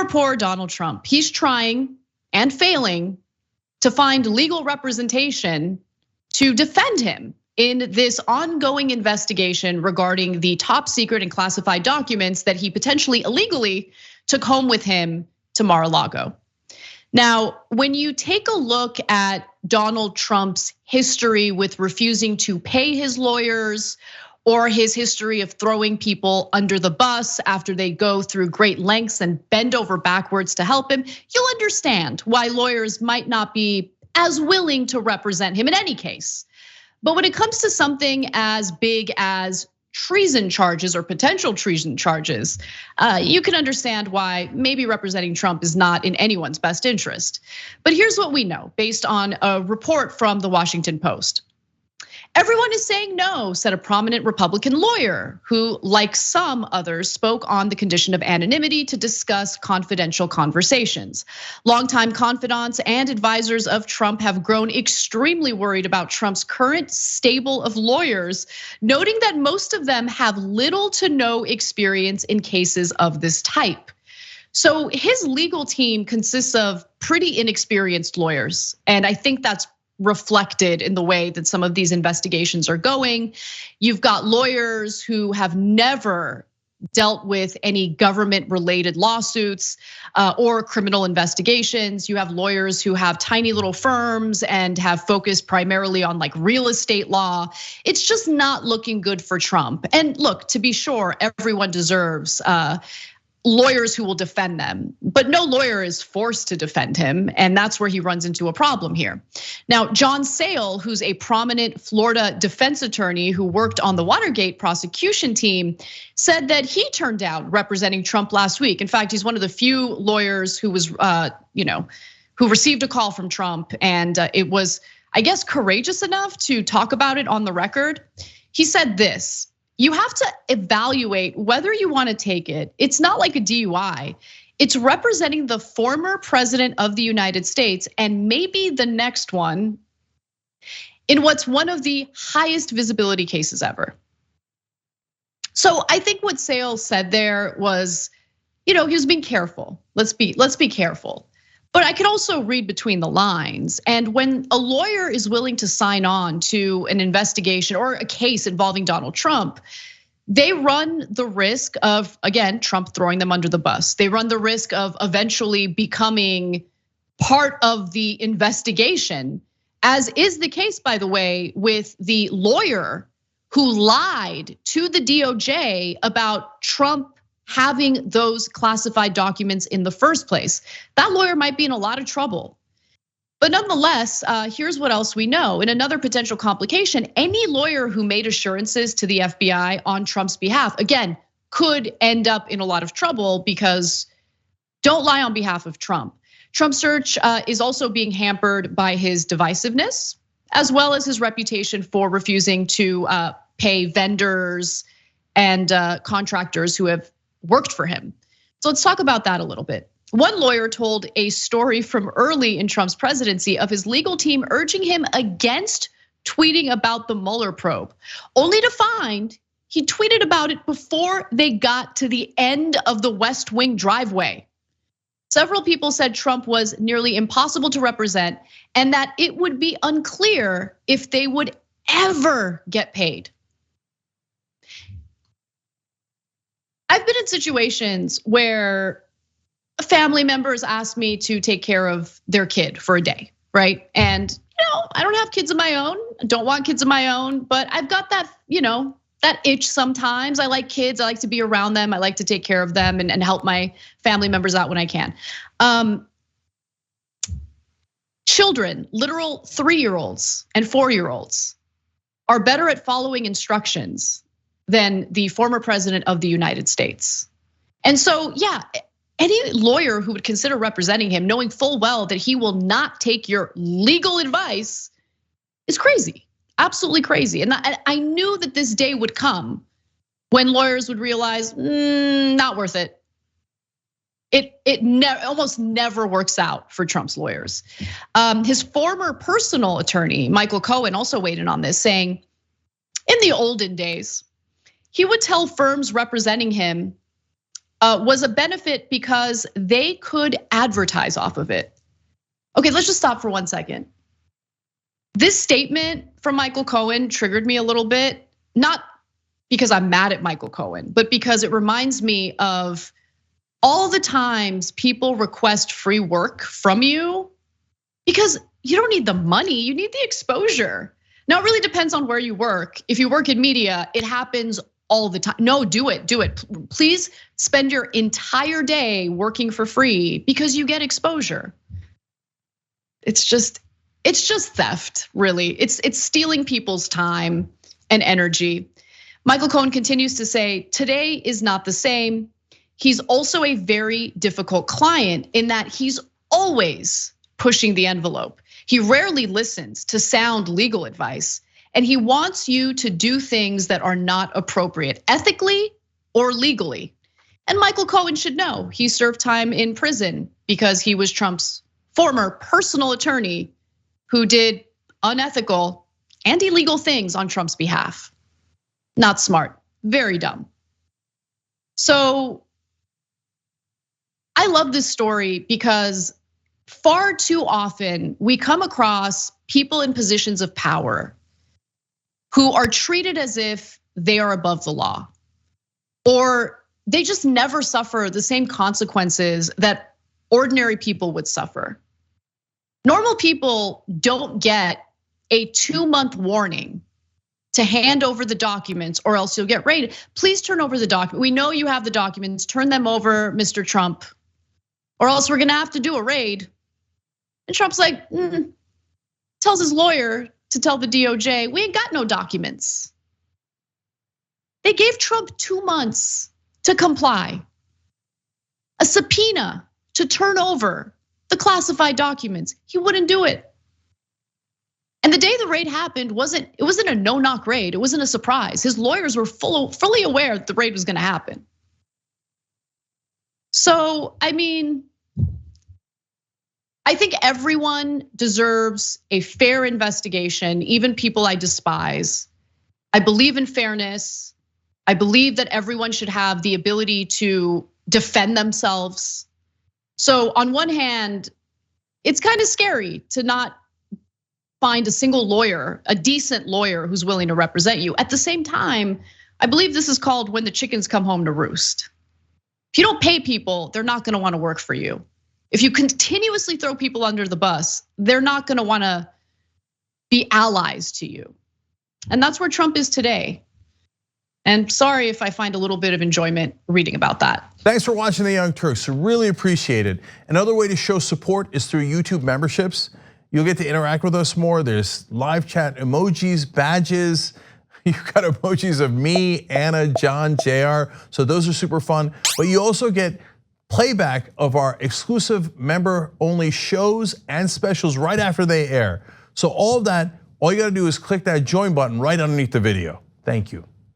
Poor Donald Trump. He's trying and failing to find legal representation to defend him in this ongoing investigation regarding the top secret and classified documents that he potentially illegally took home with him to Mar-a-Lago. Now, when you take a look at Donald Trump's history with refusing to pay his lawyers, or his history of throwing people under the bus after they go through great lengths and bend over backwards to help him, you'll understand why lawyers might not be as willing to represent him in any case. But when it comes to something as big as treason charges or potential treason charges, you can understand why maybe representing Trump is not in anyone's best interest. But here's what we know based on a report from the Washington Post. Everyone is saying no, said a prominent Republican lawyer who, like some others, spoke on the condition of anonymity to discuss confidential conversations. Longtime confidants and advisors of Trump have grown extremely worried about Trump's current stable of lawyers, noting that most of them have little to no experience in cases of this type. So his legal team consists of pretty inexperienced lawyers, and I think that's reflected in the way that some of these investigations are going. You've got lawyers who have never dealt with any government-related lawsuits or criminal investigations. You have lawyers who have tiny little firms and have focused primarily on like real estate law. It's just not looking good for Trump. And look, to be sure, everyone deserves lawyers who will defend them, but no lawyer is forced to defend him, and that's where he runs into a problem here. Now, John Sale, who's a prominent Florida defense attorney who worked on the Watergate prosecution team, said that he turned down representing Trump last week. In fact, he's one of the few lawyers who was, who received a call from Trump, and it was, I guess, courageous enough to talk about it on the record. He said this: you have to evaluate whether you want to take it. It's not like a DUI. It's representing the former president of the United States and maybe the next one in what's one of the highest visibility cases ever. So I think what Sale said there was, he was being careful. Let's be careful. But I can also read between the lines. And when a lawyer is willing to sign on to an investigation or a case involving Donald Trump, they run the risk of, again, Trump throwing them under the bus. They run the risk of eventually becoming part of the investigation, as is the case, by the way, with the lawyer who lied to the DOJ about Trump having those classified documents in the first place. That lawyer might be in a lot of trouble. But nonetheless, here's what else we know. In another potential complication, any lawyer who made assurances to the FBI on Trump's behalf, again, could end up in a lot of trouble, because don't lie on behalf of Trump. Trump's search is also being hampered by his divisiveness, as well as his reputation for refusing to pay vendors and contractors who have worked for him. So let's talk about that a little bit. One lawyer told a story from early in Trump's presidency of his legal team urging him against tweeting about the Mueller probe, only to find he tweeted about it before they got to the end of the West Wing driveway. Several people said Trump was nearly impossible to represent and that it would be unclear if they would ever get paid. I've been in situations where family members ask me to take care of their kid for a day, right? And I don't have kids of my own, don't want kids of my own, but I've got that, that itch sometimes. I like kids, I like to be around them, I like to take care of them and help my family members out when I can. Children, literal 3-year-olds and 4-year-olds, are better at following instructions than the former president of the United States. And so, yeah, any lawyer who would consider representing him, knowing full well that he will not take your legal advice, is crazy, absolutely crazy. And I knew that this day would come when lawyers would realize, not worth it. It almost never works out for Trump's lawyers. His former personal attorney, Michael Cohen, also weighed in on this, saying, in the olden days, he would tell firms representing him, was a benefit because they could advertise off of it. Okay, let's just stop for 1 second. This statement from Michael Cohen triggered me a little bit, not because I'm mad at Michael Cohen, but because it reminds me of all the times people request free work from you because you don't need the money, you need the exposure. Now, it really depends on where you work. If you work in media, it happens all the time. No, do it. Please spend your entire day working for free because you get exposure. It's just theft, really. It's stealing people's time and energy. Michael Cohen continues to say, today is not the same. He's also a very difficult client in that he's always pushing the envelope. He rarely listens to sound legal advice, and he wants you to do things that are not appropriate, ethically or legally. And Michael Cohen should know he served time in prison because he was Trump's former personal attorney who did unethical and illegal things on Trump's behalf. Not smart, very dumb. So I love this story because far too often we come across people in positions of power who are treated as if they are above the law, or they just never suffer the same consequences that ordinary people would suffer. Normal people don't get a 2-month warning to hand over the documents or else you'll get raided. Please turn over the document. We know you have the documents, turn them over, Mr. Trump, or else we're gonna have to do a raid. And Trump's like, tells his lawyer to tell the DOJ, we ain't got no documents. They gave Trump 2 months to comply. A subpoena to turn over the classified documents. He wouldn't do it. And the day the raid happened, it wasn't a no-knock raid. It wasn't a surprise. His lawyers were fully aware that the raid was gonna happen. So, I mean, I think everyone deserves a fair investigation, even people I despise. I believe in fairness. I believe that everyone should have the ability to defend themselves. So on one hand, it's kind of scary to not find a single lawyer, a decent lawyer who's willing to represent you. At the same time, I believe this is called when the chickens come home to roost. If you don't pay people, they're not gonna wanna work for you. If you continuously throw people under the bus, they're not gonna wanna be allies to you. And that's where Trump is today. And sorry if I find a little bit of enjoyment reading about that. Thanks for watching The Young Turks, really appreciate it. Another way to show support is through YouTube memberships. You'll get to interact with us more. There's live chat emojis, badges. You've got emojis of me, Anna, John, JR. So those are super fun. But you also get playback of our exclusive member-only shows and specials right after they air. So all of that, all you gotta do is click that join button right underneath the video. Thank you.